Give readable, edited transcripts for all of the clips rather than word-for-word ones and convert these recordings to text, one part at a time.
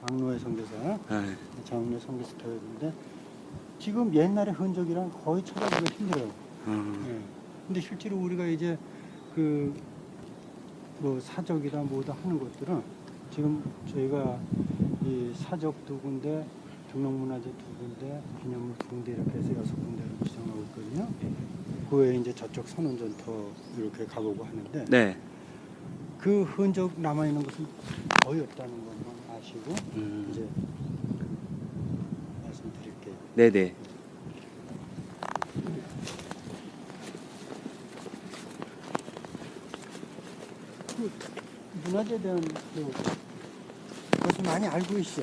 장로의 성교사, 네. 장로의 성교사였는데 지금 옛날의 흔적이랑 거의 찾아보기가 힘들어요. 예. 근데 실제로 우리가 이제 그 뭐 사적이다 뭐다 하는 것들은 지금 저희가 이 사적 2군데, 등록문화재 2군데, 기념물 2군데 이렇게 해서 6군데를 구성하고 있거든요. 그 외에 이제 저쪽 선원전터 이렇게 가보고 하는데 네. 그 흔적 남아있는 것은 거의 없다는 것만 아시고 이제 말씀드릴게요. 네네. 그 문화재에 대한 것을 많이 알고 계시죠?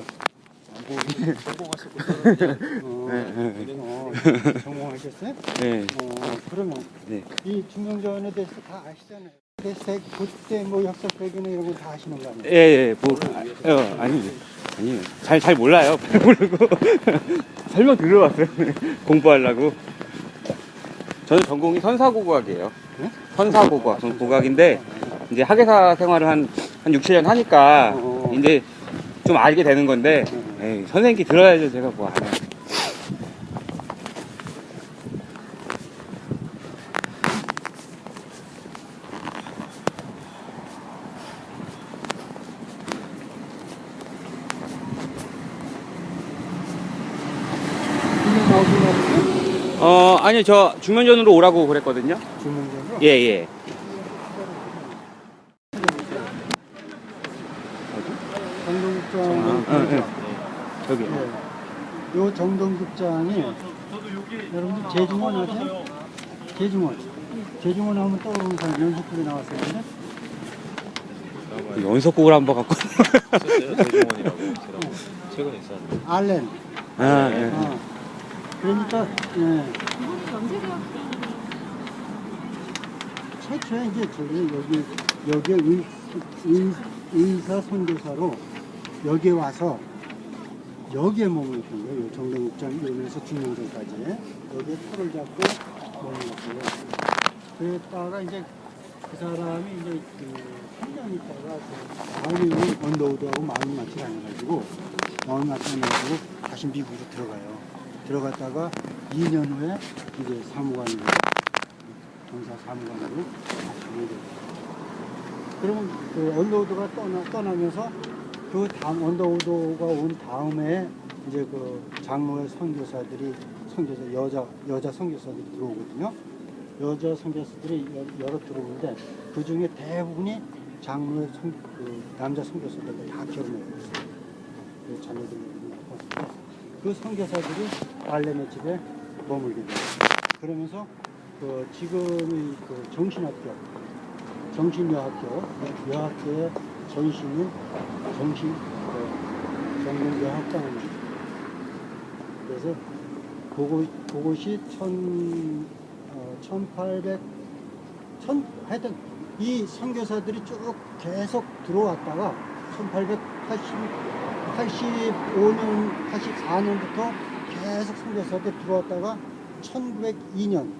전공하셨어요? 네. 그러면 네. 이 중명전에 대해서 다 아시잖아요. 그때 뭐 역사 배경이나 이런 거 다 아시는 거 아니에요? 예, 예, 뭐, 아니요. 잘 몰라요. 모르고. 설명 들어봤어요. 공부하려고. 저는 전공이 선사고고학이에요. 네? 선사고고학, 고고학인데, 이제 학예사 생활을 한 6, 7년 하니까, 이제 좀 알게 되는 건데, 에이, 선생님께 들어야죠. 제가 뭐 안 해요. 아니요, 저 중면전으로 오라고 그랬거든요. 중명전으로? 예, 예. 정동국장. 여기. 요 정동국장이 여러분들 재중원 아세요? 재중원 하면 떠오르는 사람 연속극에 나왔었는데 연속곡을 한번 갖고. 있었어요. 대중원이라고 최근에 있었는데. 알렌. 예. 그러니까 이분이 연세대학교 최초에 이제 저기 여기에 의사 선교사로 여기에 와서 여기에 머물렀던 거예요. 정동국장 이러면서 중명전까지 여기에 터를 잡고 머물렀어요. 그랬다가 이제 그 사람이 이제 그 3년 있다가 마음이 언더우드하고 마음이 맞지 않아가지고 다시 미국으로 들어가요. 들어갔다가 2년 후에 이제 사무관으로 정사 사무관으로 다시 오게 돼요. 그러면 그 언더우드가 떠나면서 그 다음 언더우드가 온 다음에 이제 그 장로의 선교사들이 여자 선교사들이 들어오거든요. 여자 선교사들이 여러 들어오는데 그 중에 대부분이 장로의 남자 선교사들 다 결혼하고 있어요. 그 자녀들이 낳고 그 선교사들이 알렌의 집에 머물게 돼요. 그러면서 그 지금의 그 여학교의 전신인 정동여학당입니다. 그래서 그곳이 하여튼 이 선교사들이 쭉 계속 들어왔다가 1885년, 84년부터 계속 선교사들이 들어왔다가 1902년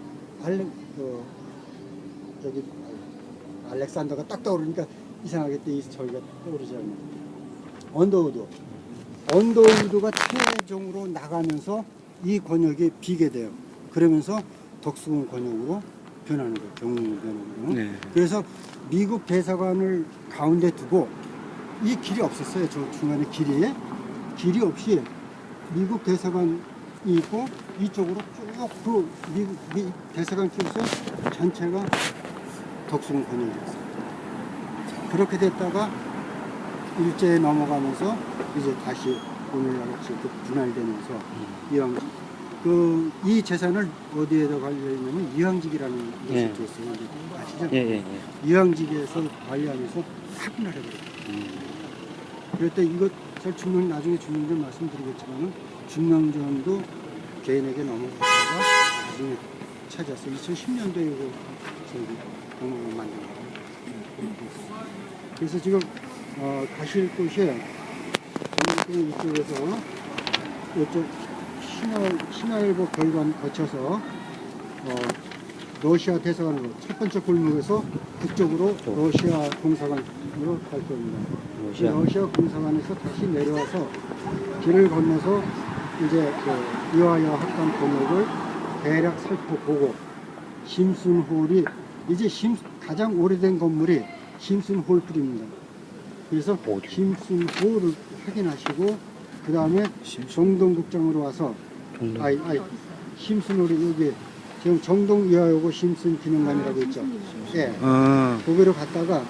알렉산더가 딱 떠오르니까 이상하게 또 저희가 떠오르잖아요. 언더우드가 최종으로 나가면서 이 권역이 비게 돼요. 그러면서 덕수궁 권역으로 변하는 거예요. 경륜으로 변하는 거예요. 네. 그래서 미국 대사관을 가운데 두고 이 길이 없었어요. 저 중간에 길이 없이 미국 대사관이 있고 이쪽으로 쭉 그 미국 대사관 길에서 전체가 덕수궁 권역이었어요. 그렇게 됐다가 일제에 넘어가면서 이제 다시 오늘날같이 분할되면서 이 재산을 어디에다 관리하냐면 이황직이라는 곳이 있어요. 아시죠? 예. 이황직에서 관리하면서 다 분할해버렸어요. 그럴 때 이거 나중에 중명전 말씀드리겠지만은 중명전도 개인에게 넘어갔다가 나중에 찾아서 2010년도에 이거 공무원 만든 거예요. 그래서 지금 가실 곳이 이쪽에서 이쪽 신화일보 별관 거쳐서 러시아 대사관으로 첫 번째 골목에서 북쪽으로 러시아 공사관으로 갈 겁니다. 러시아 공사관에서 다시 내려와서 길을 건너서 이제 그 이화여 학관 골목을 대략 살펴보고 심순홀이 이제 가장 오래된 건물이 심순홀풀입니다. 그래서 심순홀을 확인하시고 그 다음에 정동극장으로 와서 심순홀이 여기 지금 정동 이화여고 심순 기념관이라고 있죠. 예. 거기로 갔다가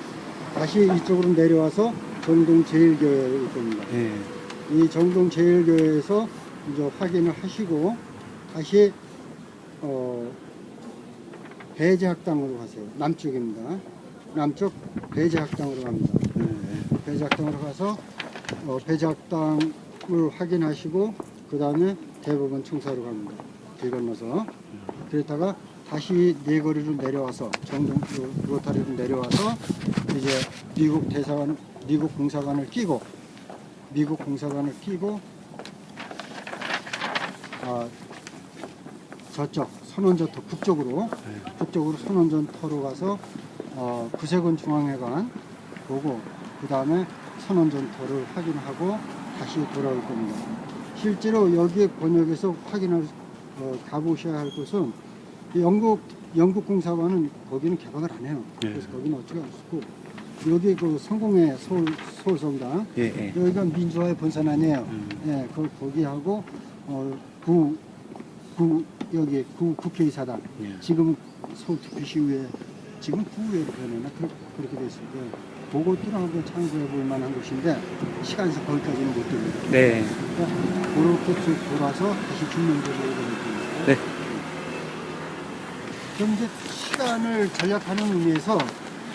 다시 이쪽으로 내려와서 정동 제일교회에 있 겁니다. 이 정동 제일교회에서 이제 확인을 하시고 다시 배제학당으로 가세요. 남쪽입니다. 남쪽 배제학당으로 갑니다. 배제학당으로 가서 배제학당을 확인하시고 그 다음에 대법원 청사로 갑니다. 길 건너서 그랬다가 다시 네거리로 내려와서 정동 로타리로 내려와서 이제 미국 공사관을 끼고 저쪽 선원전터 북쪽으로 선원전터로 가서 구세군 중앙회관 보고 그 다음에 선원전터를 확인하고 다시 돌아올 겁니다. 실제로 여기 번역에서 가보셔야 할 곳은 영국 공사관은 거기는 개방을 안 해요. 그래서 거기는 어찌가 없고 여기 그 성공회 서울성당 여기가 민주화의 본산 아니에요. 예, 거기하고 여기 국회의사당 지금 서울특별시의회 지금 구의회로 변했나 그렇게 돼 있을 거예요. 그것들은 한번 참고해 볼 만한 곳인데 시간상 거기까지는 못 됩니다. 네. 그러니까 그렇게 쭉 돌아서 다시 중명도로 오게 네. 그럼 이제 시간을 절약하는 의미에서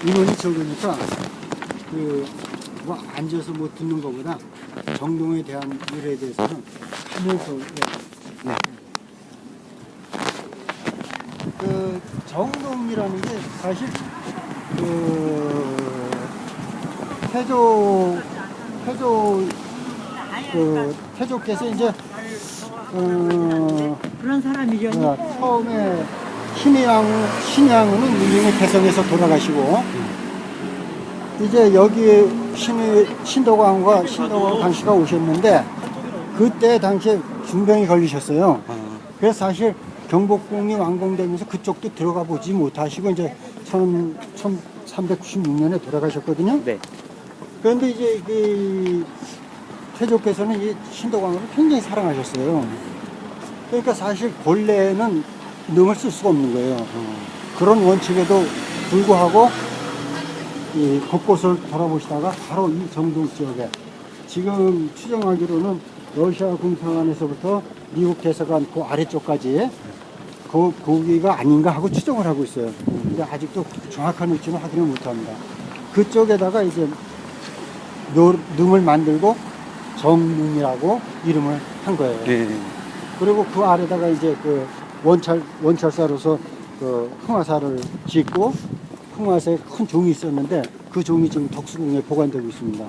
인원이 적으니까 뭐 앉아서 못 듣는 것보다 정동에 대한 일에 대해서는 하면서 그 정동이라는 게 사실 태조께서 이제 그런 사람이죠. 처음에 신양은 일종의 개성에서 돌아가시고 이제 여기 신도광과 당시가 오셨는데 그때 당시에 중병이 걸리셨어요. 그래서 사실 경복궁이 완공되면서 그쪽도 들어가 보지 못하시고 이제 1396년에 돌아가셨거든요. 네. 그런데 이제 이 태조께서는 이 신도광을 굉장히 사랑하셨어요. 그러니까 사실 본래는 능을 쓸 수가 없는 거예요. 그런 원칙에도 불구하고 이 곳곳을 돌아보시다가 바로 이 정동 지역에 지금 추정하기로는 러시아 공사관에서부터 미국 대사관 그 아래쪽까지 거기가 아닌가 하고 추정을 하고 있어요. 근데 아직도 정확한 위치는 확인을 못합니다. 그쪽에다가 이제 능을 만들고 정능이라고 이름을 한 거예요. 그리고 그 아래다가 이제 그 원찰사로서 그 흥화사를 짓고 흥화사에 큰 종이 있었는데 그 종이 지금 덕수궁에 보관되고 있습니다.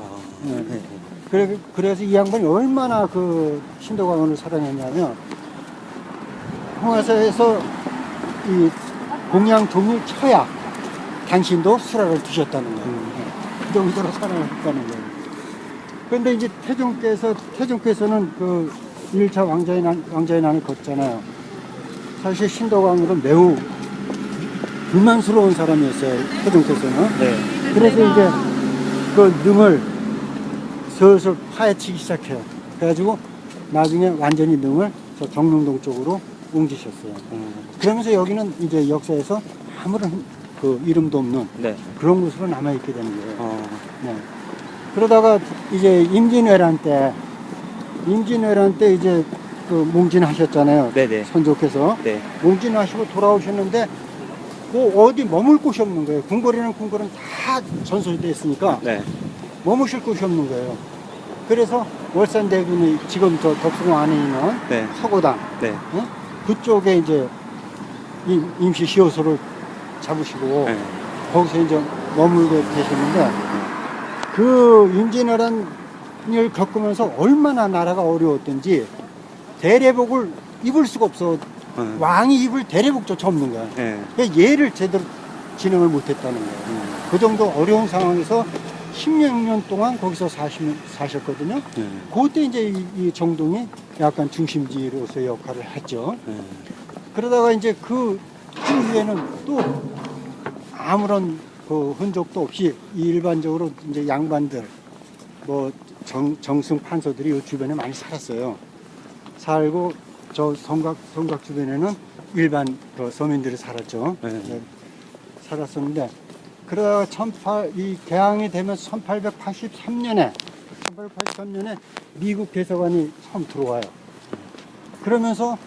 그래서 이 양반이 얼마나 그 신도광원을 사랑했냐면 흥화사에서 이 공양 종을 쳐야 당신도 수라를 두셨다는 거예요. 그 정도로 사랑을 했다는 거예요. 그런데 이제 태종께서는 그 1차 왕자의 난을 걷잖아요. 사실 신도광은 매우 불만스러운 사람이었어요. 태종께서는. 그래서 이제 그 능을 슬슬 파헤치기 시작해요. 그래가지고 나중에 완전히 능을 저 경릉동 쪽으로 옮기셨어요. 그러면서 여기는 이제 역사에서 아무런 그 이름도 없는 그런 곳으로 남아있게 되는 거예요. 그러다가 이제 임진왜란 때 이제 그 몽진하셨잖아요. 선조께서. 몽진하시고 돌아오셨는데 뭐 어디 머물 곳이 없는 거예요. 궁궐은 다 전설되어 있으니까 머무실 곳이 없는 거예요. 그래서 월산대군이 지금 저 덕수궁 안에 있는 서고당 그쪽에 이제 임시 시호소를 잡으시고 거기서 이제 머물고 계시는데 그 임진왜란을 겪으면서 얼마나 나라가 어려웠던지 대례복을 입을 수가 왕이 입을 대리복조차 없는 거야. 예. 그러니까 얘를 제대로 진행을 못했다는 거예요. 그 정도 어려운 상황에서 10몇 년 동안 거기서 사셨거든요. 그때 이제 이 정동이 약간 중심지로서의 역할을 했죠. 그러다가 이제 그 후에는 또 아무런 그 흔적도 없이 일반적으로 이제 양반들 뭐 정승 판서들이 이 주변에 많이 살았어요. 살고 저 성곽 주변에는 일반 그 서민들이 살았죠. 네. 살았었는데 그러다가 이 개항이 되면 1883년에 미국 대사관이 처음 들어와요. 그러면서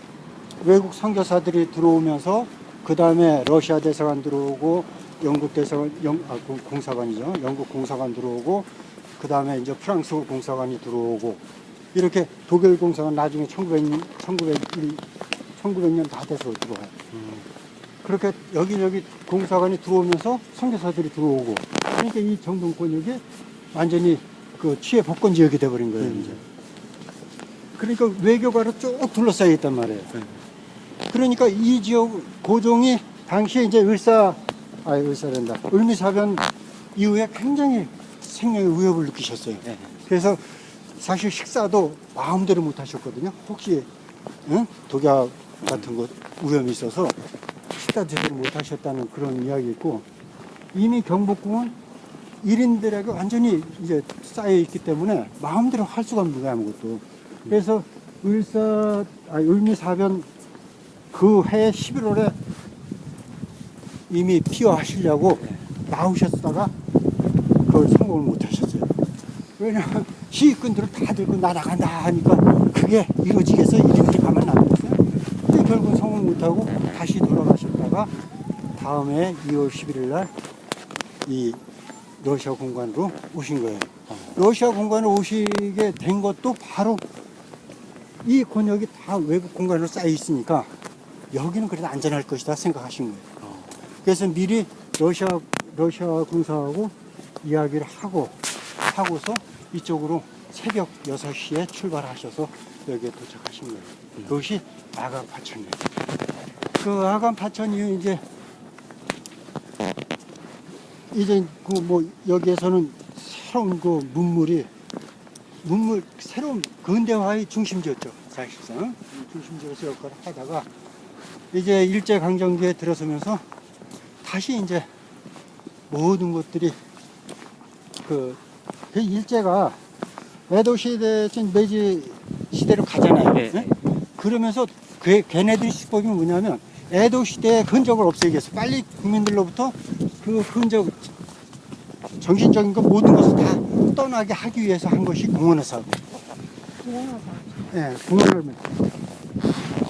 외국 선교사들이 들어오면서 그 다음에 러시아 대사관 들어오고 영국 대사관 공사관이죠. 영국 공사관 들어오고 그 다음에 이제 프랑스 공사관이 들어오고 이렇게 독일 공사관 나중에 1900년 다 돼서 들어와요. 그렇게 여기저기 공사관이 들어오면서 선교사들이 들어오고 그러니까 이 정동권역이 완전히 그 취해 복권 지역이 돼버린 거예요. 이제. 그러니까 외교가로 쭉 둘러싸여 있단 말이에요. 그러니까 이 지역 고종이 당시에 이제 을미사변 이후에 굉장히 생명의 위협을 느끼셨어요. 그래서 사실 식사도 마음대로 못 하셨거든요. 혹시 독약 같은 것 위험이 있어서 식사 제대로 못 하셨다는 그런 이야기 있고 이미 경복궁은 1인들에게 완전히 이제 쌓여 있기 때문에 마음대로 할 수가 없는 거야 아무것도. 그래서 을미사변 그 해 11월에 이미 피어하시려고 나오셨다가 그걸 성공을 못 하셨어요. 왜냐하면 시위꾼들을 다 들고 날아간다 하니까 그게 이루어지겠어? 이들이 가만 놔뒀어요. 근데 결국 성공 못하고 다시 돌아가셨다가 다음에 2월 11일 날 이 러시아 공관으로 오신 거예요. 러시아 공관으로 오시게 된 것도 바로 이 권역이 다 외국 공간으로 쌓여 있으니까 여기는 그래도 안전할 것이다 생각하신 거예요. 그래서 미리 러시아 군사하고 이야기를 하고서 이쪽으로 새벽 6시에 출발하셔서 여기에 도착하신 거예요. 그것이 아간 파천이에요. 그 아간 파천 이후 이제 그 뭐 여기에서는 새로운 그 새로운 근대화의 중심지였죠. 사실상 중심지로서 역할을 하다가 이제 일제강점기에 들어서면서 다시 이제 모든 것들이 그 일제가 에도 시대, 메지 시대로 가잖아요. 네? 그러면서 걔네들이 수법이 뭐냐면 에도 시대의 흔적을 없애기 위해서 빨리 국민들로부터 그 흔적, 정신적인 것 모든 것을 다 떠나게 하기 위해서 한 것이 공원의 사업. 네, 공원을.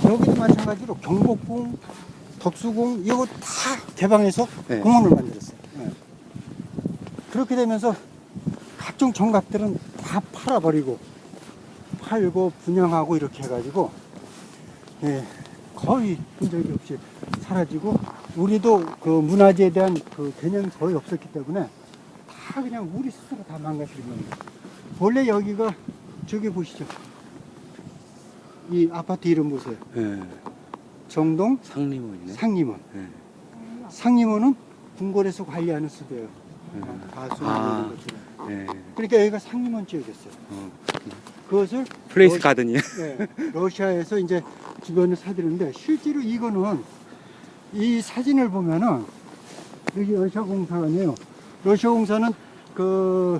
여기도 마찬가지로 경복궁, 덕수궁 이거 다 개방해서 공원을 만들었어요. 네. 그렇게 되면서 각종 정각들은 다 팔고 분양하고 이렇게 해가지고 거의 흔적이 없이 사라지고 우리도 그 문화재에 대한 그 개념이 거의 없었기 때문에 다 그냥 우리 스스로 다 망가뜨린 겁니다. 원래 여기가 저기 보시죠. 이 아파트 이름 보세요. 정동 상림원이네. 상림원. 상림원은 궁궐에서 관리하는 수도예요. 그러니까 여기가 상림원 지역이었어요. 그것을 플레이스 가든이요. 러시아에서 이제 주변을 사들였는데 실제로 이거는 이 사진을 보면은 여기 러시아 공사관이에요. 러시아 공사는 그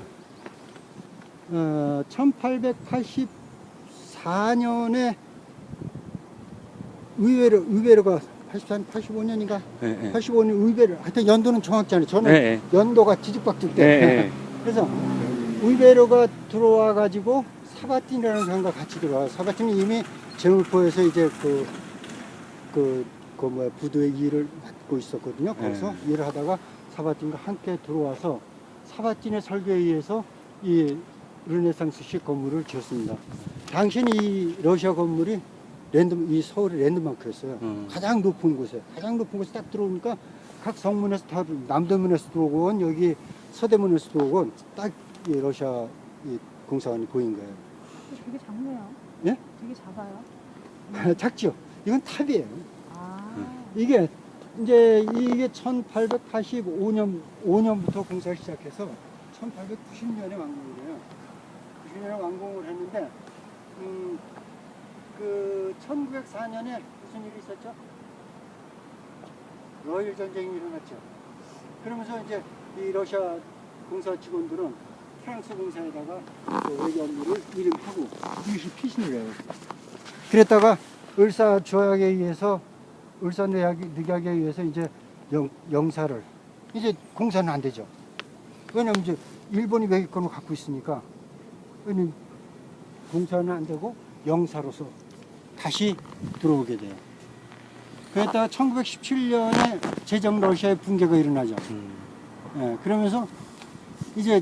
1884년에 의외로가 85년인가? 85년 의외로 하여튼 연도는 정확지 않아요. 저는 연도가 뒤죽박죽 때. 그래서 의외로가 들어와 가지고 사바틴이라는 사람과 같이 들어와요. 사바틴이 이미 제물포에서 이제 부두의 일을 맡고 있었거든요. 거기서 일을 하다가 사바틴과 함께 들어와서 사바틴의 설계에 의해서 이 르네상스식 건물을 지었습니다. 당시는 이 러시아 건물이 이 서울의 랜드마크였어요. 가장 높은 곳에 딱 들어오니까 각 성문에서 다 남대문에서 들어오건 여기 서대문에서 들어오건 딱 이 러시아 이 공사관이 보인 거예요. 되게 작네요. 예? 되게 작아요. 작죠. 이건 탑이에요. 아. 이게 이제 이게 1885년부터 공사를 시작해서 1890년에 완공이래요. 90년에 완공을 했는데 그 1904년에 무슨 일이 있었죠? 러일 전쟁이 일어났죠. 그러면서 이제 이 러시아 공사 직원들은 프랑스 공사에다가 그 외교 업무를 이름하고 이것이 피신을 해요. 그랬다가 을사조약에 의해서 을사늑약에 의해서 이제 영사를 이제 공사는 안 되죠. 왜냐면 이제 일본이 외교권을 갖고 있으니까 공사는 안 되고 영사로서 다시 들어오게 돼요. 그랬다가 1917년에 제정 러시아의 붕괴가 일어나죠. 예, 그러면서 이제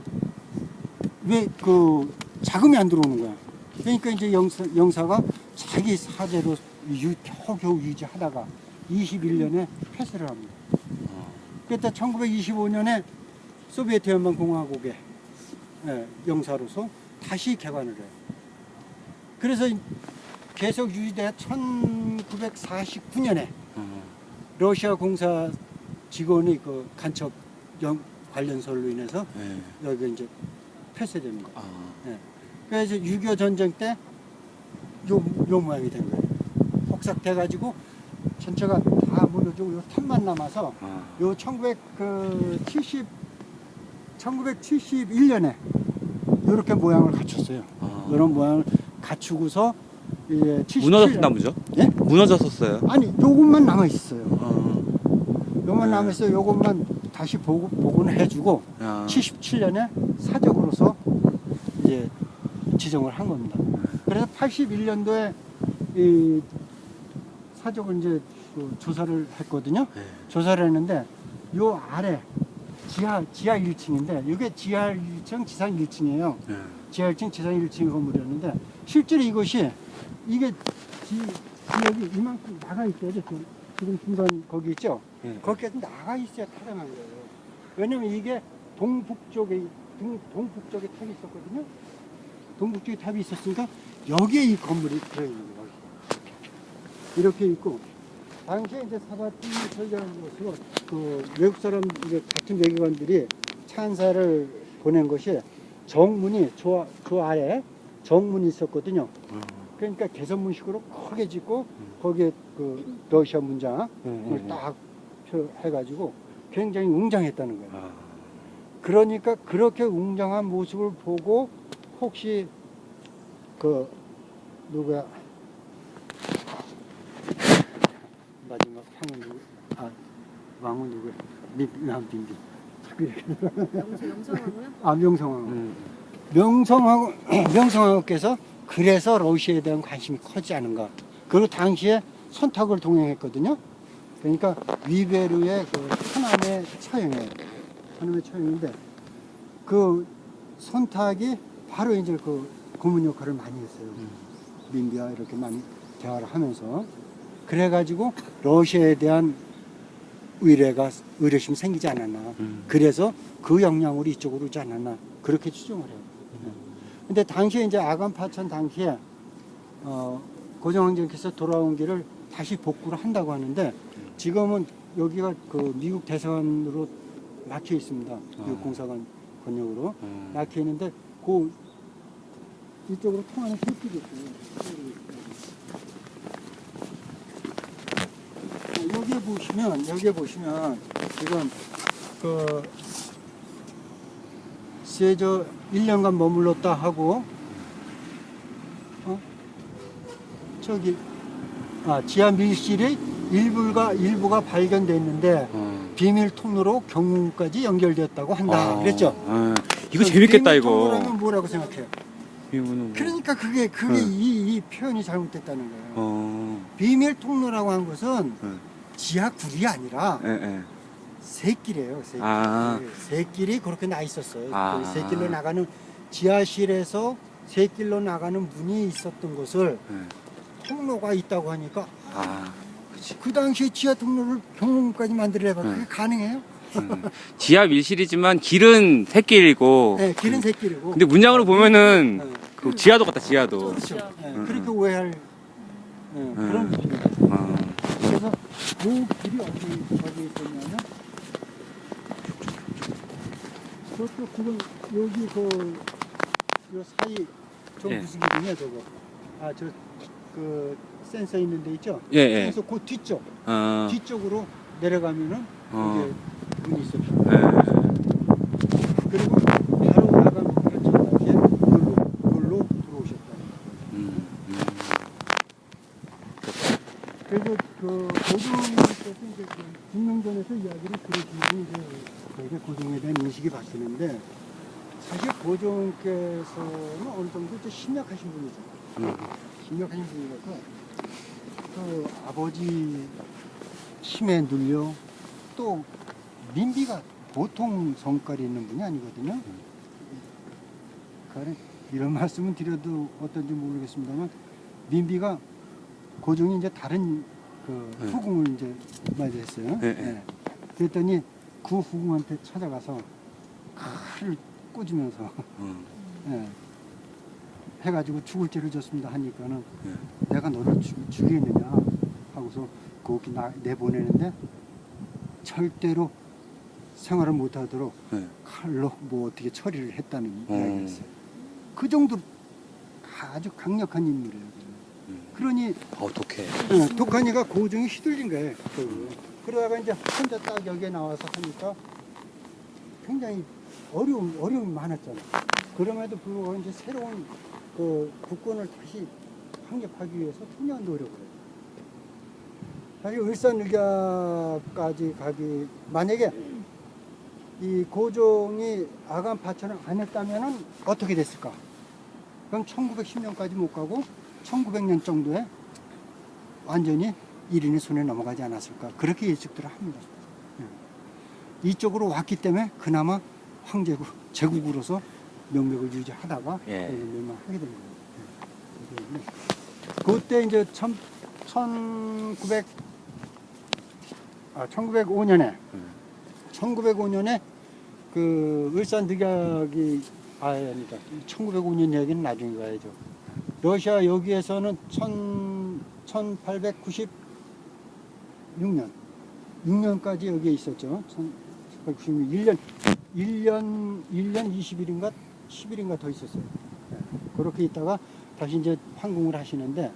왜 그 자금이 안 들어오는 거야. 그러니까 이제 영사가 자기 사재로 겨우 유지하다가 21년에 폐쇄를 합니다. 그랬다 1925년에 소비에트 연방 공화국의 영사로서 다시 개관을 해요. 그래서 계속 유지돼 1949년에 러시아 공사 직원의 그 간첩 관련설로 인해서 여기 이제 폐쇄되는 거예요. 그래서 6.25 전쟁 때 요 모양이 된 거예요. 폭삭돼가지고 전체가 다 무너지고 요 탑만 남아서 요 1971년에 이렇게 모양을 갖췄어요. 이런 모양을 갖추고서 이제 77년 무너졌던 나무죠? 예? 무너졌었어요. 아니 요것만 남아 있어요. 요것만 남아 있어요. 요것만 다시 복원을 해주고 77년에 사적으로서 이제 지정을 한 겁니다. 그래서 81년도에 이 사적을 이제 그 조사를 했거든요. 조사를 했는데 요 아래 지하 1층인데 이게 지하 1층, 지상 1층이에요. 지하 1층, 지상 1층 건물이었는데 실제로 이것이 이게 지역이 이만큼 나가 있어야 돼. 지금 중간 거기 있죠? 거기까지 나가 있어야 타당한 거예요. 왜냐면 이게 동북쪽에 탑이 있었거든요. 동북쪽에 탑이 있었으니까 여기에 이 건물이 들어있는 거예요. 이렇게 있고 당시에 이제 사바티 설계한 것으로 그 외국 사람 이제 같은 외교관들이 찬사를 보낸 것이 정문이 저 아래 정문이 있었거든요. 그러니까 개선문식으로 크게 짓고 거기에 그 러시아 문장을 딱 해가지고 굉장히 웅장했다는 거예요. 그러니까 그렇게 웅장한 모습을 보고 혹시 그 누구야 마지막 황은 누구? 왕은 누구야? 빈비. 명성하고요? 명성황후께서 그래서 러시아에 대한 관심이 커지지 않은가. 그리고 당시에 선탁을 동행했거든요. 그러니까 위베르의 그 하남의 처형이에요. 하남의 처형인데 그 선탁이 바로 이제 그 고문 역할을 많이 했어요. 민비와 이렇게 많이 대화를 하면서 그래가지고 러시아에 대한 의뢰심이 생기지 않았나. 그래서 그 영향으로 이쪽으로 오지 않았나. 그렇게 추정을 해요. 근데 당시에 이제 아간 파천 당시에 고종황제께서 돌아온 길을 다시 복구를 한다고 하는데 지금은 여기가 그 미국 대사관으로 막혀 있습니다. 미국 공사관 권역으로 막혀 있는데 그 이쪽으로 통하는 길길이 있어요. 여기에 보시면 지금 그 세저 1년간 머물렀다 하고 저기 지하 밀실이 일부가 발견됐는데 비밀 통로로 경무까지 연결되었다고 한다 그랬죠. 이거 재밌겠다 비밀 이거. 통로라면 뭐라고 생각해요? 비밀은 그러니까 그게 이 표현이 잘못됐다는 거예요. 비밀 통로라고 한 것은 지하 굴이 아니라 새길이에요. 새길이 그렇게 나 있었어요. 그 새길로 나가는 지하실에서 새길로 나가는 문이 있었던 것을 통로가 있다고 하니까 그 당시에 지하 통로를 경무까지 만들려봐 그게 가능해요? 지하 밀실이지만 길은 샛길이고. 네, 길은 새길이고. 근데 문양으로 보면은 그 지하도 같다 지하도. 그렇죠. 그렇게 오해할 그런 길이 아. 그래서 그 길이 어디 있었냐면 저쪽 지금 여기 요 사이 저 예. 무슨 길이냐 저거 저 그 센서 있는 데 있죠? 예, 예. 센서 그 뒤쪽 아. 뒤쪽으로 내려가면은 어. 이게 문이 있었죠. 예. 그리고 바로 나가는 결정하게 놀로 들어오셨다. 그래서 그 고종께서 이제 중명전에서 이야기를 들으시고 이제 되게 고종에 대한 인식이 바뀌는데 사실 고종께서는 어느 정도 이제 심약하신 분이죠. 심약하신 분이라서 그 아버지 힘에 눌려 또 민비가 보통 성깔이 있는 분이 아니거든요. 그러니까 이런 말씀은 드려도 어떤지 모르겠습니다만 민비가 고종이 이제 다른 그 후궁을 이제 맞이했어요. 그랬더니 그 후궁한테 찾아가서 칼을 꽂으면서 해가지고 죽을 죄를 졌습니다 하니까는 내가 너를 죽이느냐 하고서 거기 내보내는데 절대로 생활을 못하도록 칼로 뭐 어떻게 처리를 했다는 이야기였어요. 그 정도로 아주 강력한 인물이에요. 그러니 독하니까 고종이 휘둘린 거예요. 그러다가 이제 혼자 딱 여기에 나와서 하니까 굉장히 어려움이 많았잖아요. 그럼에도 불구하고 이제 새로운 그 국권을 다시 확립하기 위해서 투명한 노력을 해요. 사실 을사늑야까지 가기 만약에 이 고종이 아간 파천을 안 했다면은 어떻게 됐을까? 그럼 1910년까지 못 가고 1900년 정도에 완전히 일인의 손에 넘어가지 않았을까? 그렇게 예측들을 합니다. 이쪽으로 왔기 때문에 그나마 황제국, 제국으로서 명맥을 유지하다가 멸망하게 된 거예요. 그때 이제 1905년에 그 을사늑약이 아닙니다. 1905년 얘기는 나중에 가야죠. 러시아 여기에서는 1896년까지 여기에 있었죠. 1896년 1년 20일인가 10일인가 더 있었어요. 그렇게 있다가 다시 이제 황궁을 하시는데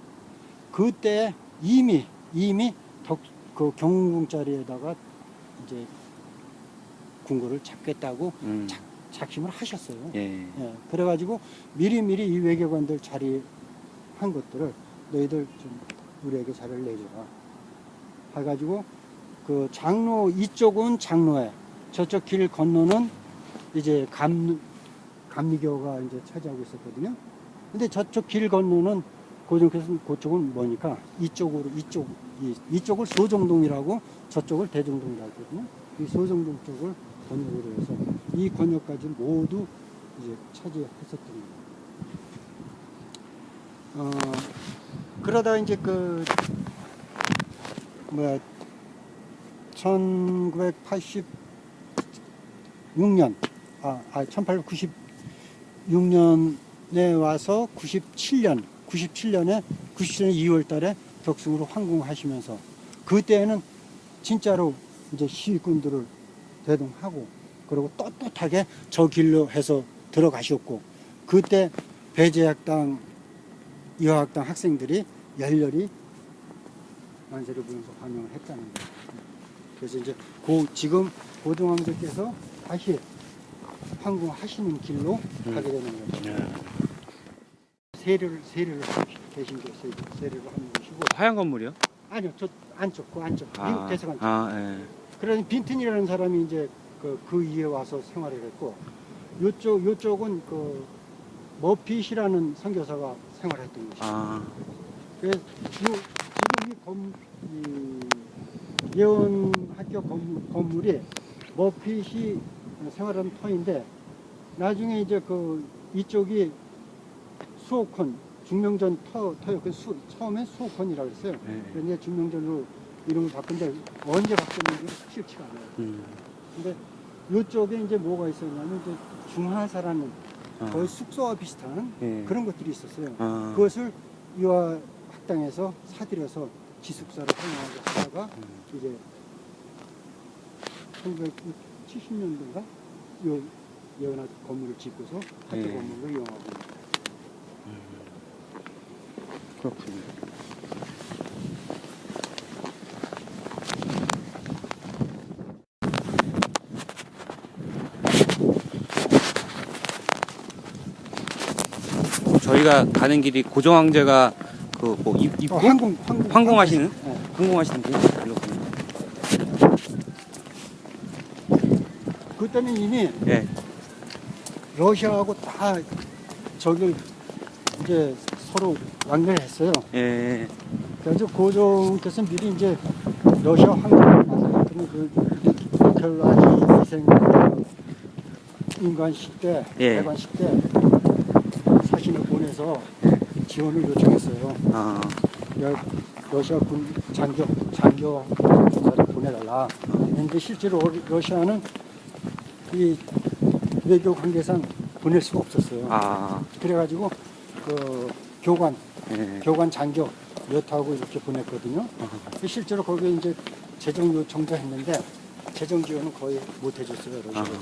그때 이미 그 경운궁 자리에다가 이제 궁궐을 잡겠다고 작심을 하셨어요. 그래가지고 미리미리 이 외교관들 자리한 것들을 너희들 좀 우리에게 자리를 내줘라. 해가지고 그 장로 이쪽은 장로에 저쪽 길 건너는 이제 감리교가 이제 차지하고 있었거든요. 근데 저쪽 길 건너는 고종께서는 그쪽은 뭐니까 이쪽을 소정동이라고 저쪽을 대정동이라고 하거든요. 이 소정동 쪽을 권역으로 해서 이 권역까지 모두 이제 차지했었던 거예요. 그러다 이제 1896년에 와서 97년에 2월 달에 덕숭으로 황궁하시면서 그때는 진짜로 이제 시위꾼들을 대동하고 그리고 떳떳하게 저 길로 해서 들어가셨고 그때 배제학당, 여학당 학생들이 열렬히 만세를 부르면서 환영을 했다는 거예요. 그래서 이제 지금 고종황제께서 다시 황궁하시는 길로 가게 되는 거예요. 세례를 계신 게 세례를 하는 것이고. 하얀 건물이요? 아니요, 저 안쪽, 그 안쪽, 미국 대사관 쪽. 그러니 빈튼이라는 사람이 이제 그 이에 와서 생활을 했고, 요쪽은 그 머핏이라는 선교사가 생활했던 것이죠. 그래서 지금 이 예원학교 건물이 머핏이 생활하는 터인데, 나중에 이제 이쪽이 수호권, 중명전 터였고, 처음에 수호권이라고 했어요. 그런데 중명전으로 이름을 바꾼데, 언제 바꿨는지 실치가 않아요. 근데 이쪽에 이제 뭐가 있었냐면, 이제 중하사라는 거의 숙소와 비슷한 그런 것들이 있었어요. 그것을 이화학교 땅에서 사들여서 기숙사로 사용하고 하다가 이제 1970년도인가 요 여기나 건물을 짓고서 학교 예. 건물로 이용하고 있는 그렇군요. 저희가 가는 길이 고종황제가 그 뭐 입구 항공하시는 네. 항공하시는 분 그렇군요. 그때는 이미 예. 러시아하고 다 저길 이제 서로 완결했어요. 예. 그래서 고종께서 미리 이제 러시아 황제를 만나서 그 별아기 위생 인관식 때, 예. 대관식 때 사신을 보내서 지원을 요청했어요. 아. 러시아 군 장교사를 보내달라. 그런데 실제로 러시아는 이 외교 관계상 보낼 수가 없었어요. 아. 그래가지고 그 예. 교관 장교 여타하고 이렇게 보냈거든요. 실제로 거기에 이제 재정 요청도 했는데 재정 지원은 거의 못 해줬어요. 러시아에서.